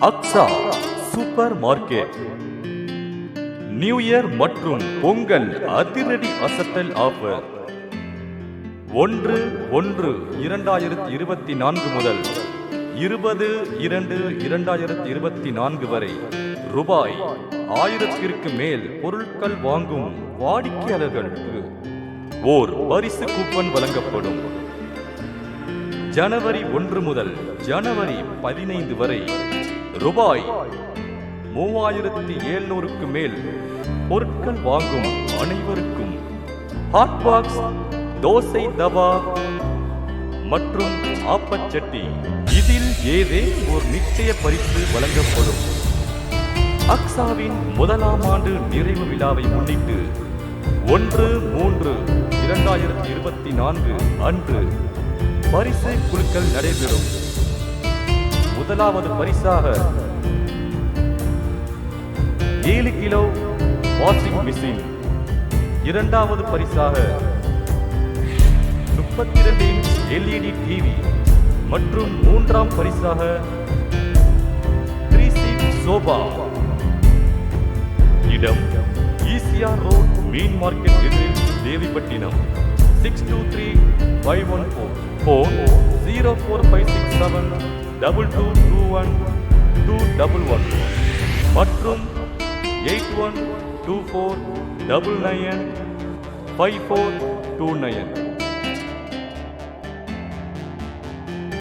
Aqsa super market new year மற்றும் பொங்கல் அதிரடி அசத்தல் offer 1/1/2024 முதல் 20/2/2024 வரை ரூபாய் 1000ற்கு மேல் பொருட்கள் வாங்கும் வாடிக்கையாளர்களுக்கு ஓர் பரிசு கூப்பன் வழங்கப்படும். ஜனவரி 1 முதல் ஜனவரி 15 வரை ரூபாய் 3700க்கு மேல் பொருட்கள் வாங்கும் அனைவருக்கும் ஹாட் பாக்ஸ், தோசை தவா மற்றும் ஆப்பச்சட்டி இதில் ஏதேனும் ஒரு நிச்சய பரிசு வழங்கப்படும். அக்ஸாவின் முதலாம் ஆண்டு நிறைவு விழாவை முன்னிட்டு 1/3/2024 அன்று பரிசு குலுக்கல் நடைபெறும். முதலாவது பரிசாக 7 கிலோ வாஷிங் மிஷின், இரண்டாவது பரிசாக 32 இன்ச் LED டிவி மற்றும் மூன்றாம் பரிசாக 3 சீட் சோபா. இடம் ஈசிஆர் ரோட், மீன் மார்க்கெட் எதிரில், தேவிப்பட்டினம் 623514. போன் 04567221211 மற்றும் 8124995429.